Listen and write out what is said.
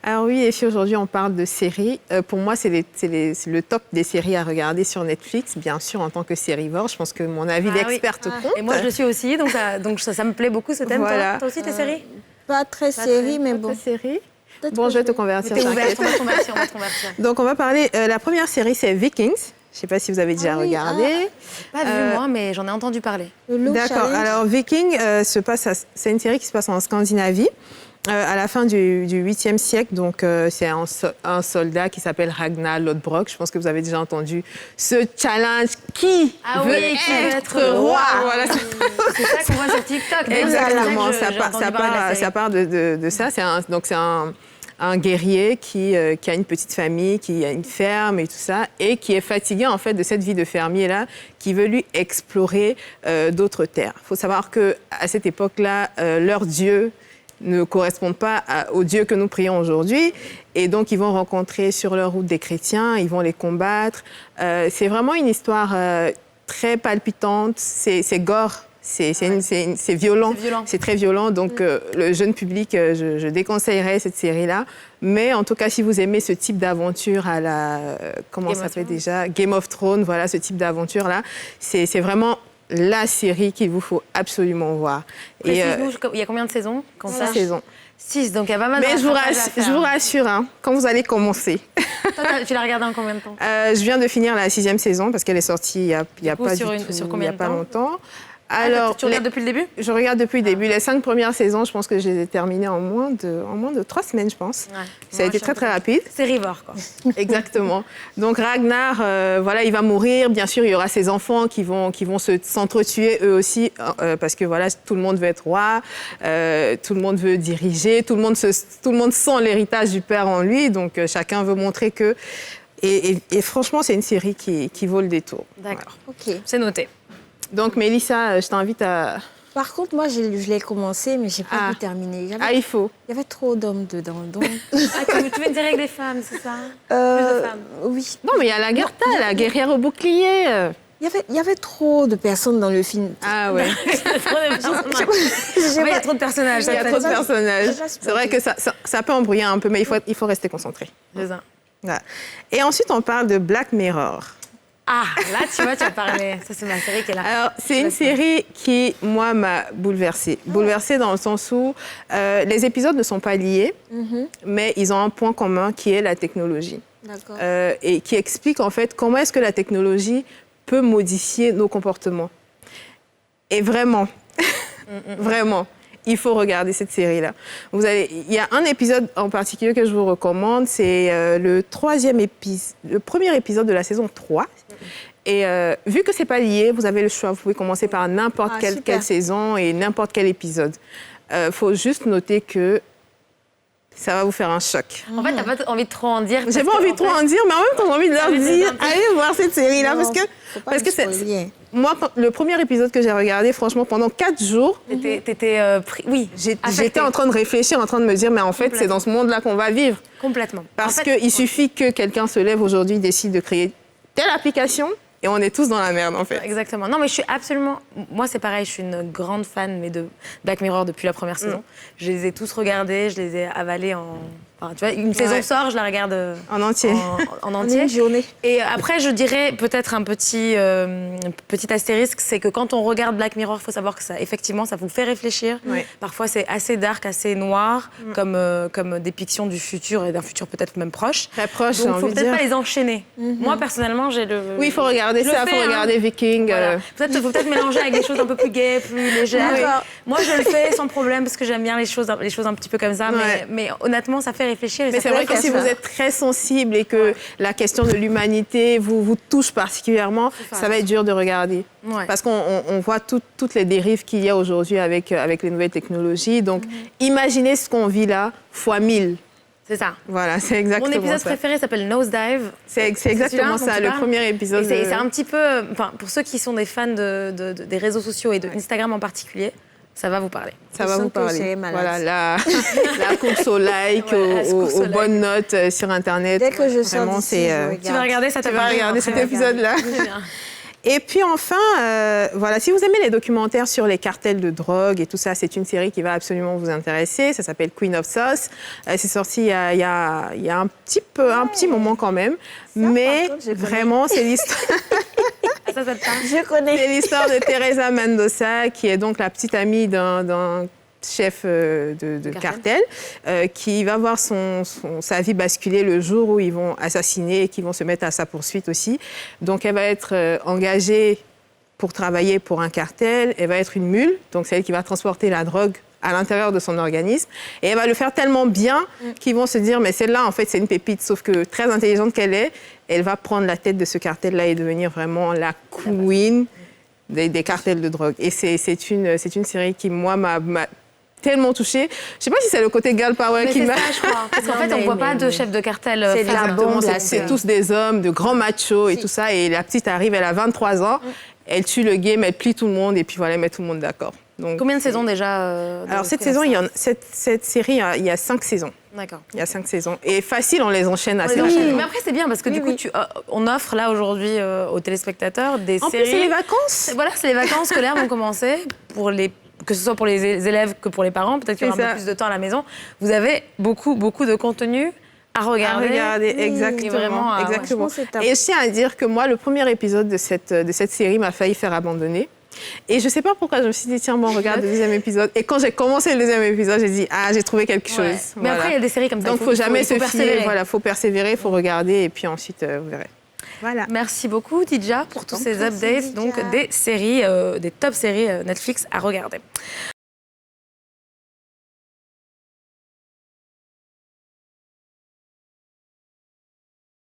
Alors oui, et si aujourd'hui on parle de séries, pour moi c'est le top des séries à regarder sur Netflix, bien sûr en tant que sérivore. Je pense que mon avis d'experte compte. Et moi je le suis aussi, donc ça me plaît beaucoup ce thème. Voilà. Toi aussi tes séries? Pas très série, mais bon. Pas très série. Bon, je vais te convertir. T'es ouverte, on va te convertir. Donc on va parler, la première série c'est Vikings. Je ne sais pas si vous avez déjà regardé. Pas vu moi, mais j'en ai entendu parler. D'accord. Alors Vikings, c'est une série qui se passe en Scandinavie. À la fin du 8e siècle, donc c'est un soldat qui s'appelle Ragnar Lodbrok. Je pense que vous avez déjà entendu ce challenge qui veut être roi. Voilà. C'est ça qu'on voit sur TikTok. Exactement, ça part de ça. C'est un guerrier qui a une petite famille, qui a une ferme et tout ça, et qui est fatigué en fait de cette vie de fermier-là, qui veut lui explorer d'autres terres. Il faut savoir qu'à cette époque-là, leur dieu ne correspondent pas aux dieux que nous prions aujourd'hui. Et donc, ils vont rencontrer sur leur route des chrétiens, ils vont les combattre. C'est vraiment une histoire très palpitante, c'est gore, c'est violent, c'est très violent. Donc, le jeune public, je déconseillerais cette série-là. Mais en tout cas, si vous aimez ce type d'aventure à la... comment ça s'appelle déjà? Game of Thrones, voilà, ce type d'aventure-là, c'est vraiment... la série qu'il vous faut absolument voir. Et il y a combien de saisons? 6 saisons. 6, donc il y a pas mal de Mais je vous rassure, hein, quand vous allez commencer. Toi, tu l'as regardé en combien de temps? Je viens de finir la 6e saison parce qu'elle est sortie il y a pas longtemps. Alors, tu regardes depuis le début? Je regarde depuis le début. Les 5 premières saisons, je pense que je les ai terminées en moins de 3 semaines, je pense. Ouais. Ça a été très, très rapide. C'est rivore, quoi. Exactement. Donc, Ragnar, voilà, il va mourir. Bien sûr, il y aura ses enfants qui vont s'entretuer eux aussi, parce que voilà, tout le monde veut être roi, tout le monde veut diriger, tout le monde sent l'héritage du père en lui. Donc, chacun veut montrer que... Et franchement, c'est une série qui vaut le détour. D'accord. Voilà. OK. C'est noté. Donc, Mélissa, je t'invite à... Par contre, moi, je l'ai commencé, mais je n'ai pas pu terminer. Il faut. Il y avait trop d'hommes dedans. Donc... tu veux une série avec des femmes, c'est ça? Plus de femmes. Oui. Non, mais il y a l'Agartha, la guerrière au bouclier. Il y avait trop de personnes dans le film. Ah ouais. Il y a trop de personnages. Il y a trop de personnages. C'est vrai que ça peut embrouiller un peu, mais il faut rester concentré. C'est ça. Voilà. Et ensuite, on parle de Black Mirror. Ah, là, tu vois, tu as parlé. Ça, c'est ma série qui est là. Alors, c'est une série qui, moi, m'a bouleversée. Bouleversée dans le sens où les épisodes ne sont pas liés, mais ils ont un point commun qui est la technologie. D'accord. Et qui explique, en fait, comment est-ce que la technologie peut modifier nos comportements. Et vraiment, vraiment, il faut regarder cette série-là. Il y a un épisode en particulier que je vous recommande, c'est le premier épisode de la saison 3. Et vu que c'est pas lié, vous avez le choix. Vous pouvez commencer par n'importe quelle saison et n'importe quel épisode. Faut juste noter que ça va vous faire un choc. En fait, t'as pas envie de trop en dire. J'ai pas envie de trop en dire, mais en même temps, j'ai envie de leur dire, allez voir cette série-là, parce que c'est... Moi, le premier épisode que j'ai regardé, franchement, pendant 4 jours... Oui, j'étais en train de réfléchir, en train de me dire, mais en fait, c'est dans ce monde-là qu'on va vivre. Complètement. Parce qu'il suffit que quelqu'un se lève aujourd'hui, décide de créer telle application, et on est tous dans la merde, en fait. Exactement. Non, mais je suis absolument... Moi, c'est pareil, je suis une grande fan de Black Mirror depuis la première saison. Je les ai tous regardés, je les ai avalés en... Enfin, tu vois, une saison sort, je la regarde en entier. En entier. Une journée. Et après, je dirais peut-être un petit astérisque, c'est que quand on regarde Black Mirror, il faut savoir que ça, effectivement, ça vous fait réfléchir. Ouais. Parfois, c'est assez dark, assez noir, comme dépiction du futur et d'un futur peut-être même proche. Très proche, donc, il ne faut peut-être pas les enchaîner. Moi, personnellement, j'ai le... Oui, il faut regarder ça, il faut regarder Vikings. Voilà. Il faut peut-être mélanger avec des choses un peu plus gaies, plus légères. Moi, je le fais sans problème parce que j'aime bien les choses un petit peu comme ça. Mais honnêtement, ça fait réfléchir. Mais c'est vrai que si vous êtes très sensible et que la question de l'humanité vous touche particulièrement, ça va être dur de regarder. Ouais. Parce qu'on voit toutes les dérives qu'il y a aujourd'hui avec les nouvelles technologies. Donc, imaginez ce qu'on vit là, fois 1000. C'est ça. Voilà, c'est exactement ça. Mon épisode préféré s'appelle Nosedive. C'est exactement ça, le premier épisode. C'est un petit peu... Enfin, pour ceux qui sont des fans des réseaux sociaux et de Instagram en particulier, ça va vous parler. Ça va vous parler. Voilà, la course au like, aux bonnes notes sur Internet. Dès que je sors d'ici, tu vas regarder ça, tu vas regarder cet épisode-là. Et puis enfin, voilà, si vous aimez les documentaires sur les cartels de drogue et tout ça, c'est une série qui va absolument vous intéresser. Ça s'appelle Queen of Sauce. C'est sorti il y a un petit moment quand même. Mais vraiment, c'est l'histoire... Ça te parle? Je connais. C'est l'histoire de Teresa Mendoza, qui est donc la petite amie d'un chef de cartel, qui va voir sa vie basculer le jour où ils vont assassiner et qu'ils vont se mettre à sa poursuite aussi. Donc, elle va être engagée pour travailler pour un cartel. Elle va être une mule, donc c'est elle qui va transporter la drogue à l'intérieur de son organisme. Et elle va le faire tellement bien qu'ils vont se dire, mais celle-là, en fait, c'est une pépite. Sauf que, très intelligente qu'elle est, elle va prendre la tête de ce cartel-là et devenir vraiment la queen des cartels de drogue. Et c'est une série qui, moi, m'a tellement touchée. Je sais pas si c'est le côté girl power qui m'a... C'est ça, je crois. Parce qu'en fait, on voit pas de chef de cartel. C'est de la bombe. C'est tous des hommes, de grands machos et tout ça. Et la petite arrive, elle a 23 ans. Elle tue le game, elle plie tout le monde et puis voilà, elle met tout le monde d'accord. Donc, combien de saisons déjà alors cette série, il y a 5 saisons. D'accord. Il y a 5 saisons. Et facile, on les enchaîne assez Oui, rapidement. mais après, c'est bien parce que du coup, on offre là aujourd'hui aux téléspectateurs des séries. En plus, c'est les vacances. Voilà, c'est les vacances scolaires vont commencer que ce soit pour les élèves que pour les parents. Peut-être qu'il y aura un peu plus de temps à la maison. Vous avez beaucoup de contenu à regarder. Exactement. Exactement. Et je tiens à dire que moi, le premier épisode de cette série m'a failli faire abandonner. Et je ne sais pas pourquoi, je me suis dit, tiens, bon, regarde le deuxième épisode. Et quand j'ai commencé le deuxième épisode, j'ai dit, j'ai trouvé quelque chose. Mais voilà. Après, il y a des séries comme ça. Donc, il ne faut jamais se fier. Voilà, il faut persévérer, il faut regarder, et puis ensuite, vous verrez. Voilà. Merci beaucoup, Tidja, pour tous ces updates donc, des séries, des top séries Netflix à regarder.